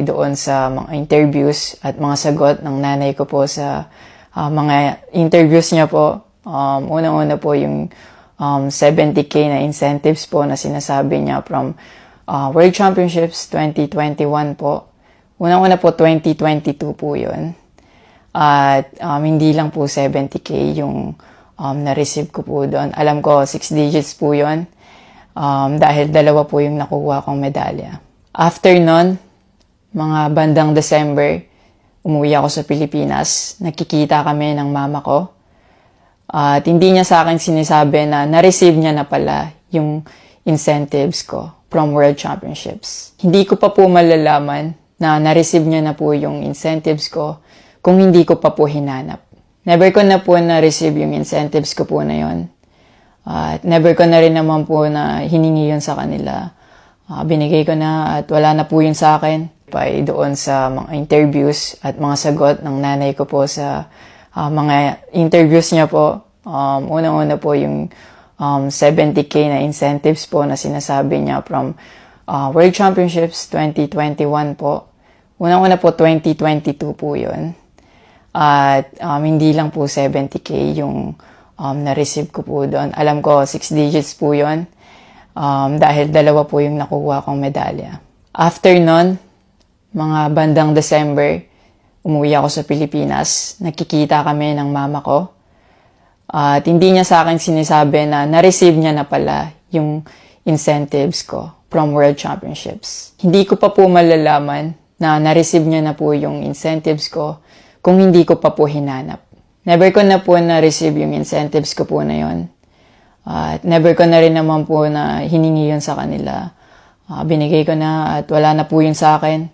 doon sa mga interviews at mga sagot ng nanay ko po sa mga interviews niya po. Unang-una po yung 70K na incentives po na sinasabi niya from World Championships 2021 po. Unang-una po 2022 po yun. At hindi lang po 70K yung na-receive ko po doon. Alam ko 6 digits po yun dahil dalawa po yung nakuha kong medalya. After nun, mga bandang December, umuwi ako sa Pilipinas. Nakikita kami ng mama ko. At hindi niya sa akin sinasabi na na-receive niya na pala yung incentives ko from World Championships. Hindi ko pa po malalaman na na-receive niya na po yung incentives ko kung hindi ko pa po hinanap. Never ko na po na-receive yung incentives ko po na yun. At never ko na rin naman po na hiningi yun sa kanila. Binigay ko na at wala na po yun sa akin. Doon sa mga interviews at mga sagot ng nanay ko po sa mga interviews niya po. Unang-una po yung 70K na incentives po na sinasabi niya from World Championships 2021 po. Unang-una po 2022 po yun. At hindi lang po 70K yung na-receive ko po doon. Alam ko 6 digits po yun dahil dalawa po yung nakuha kong medalya. After nun, mga bandang December, umuwi ako sa Pilipinas. Nakikita kami ng mama ko. At hindi niya sa akin sinasabi na na-receive niya na pala yung incentives ko from World Championships. Hindi ko pa po malalaman na na-receive niya na po yung incentives ko kung hindi ko pa po hinanap. Never ko na po na-receive yung incentives ko po na yun. At never ko na rin naman po na hiningi yun sa kanila. Binigay ko na at wala na po yun sa akin.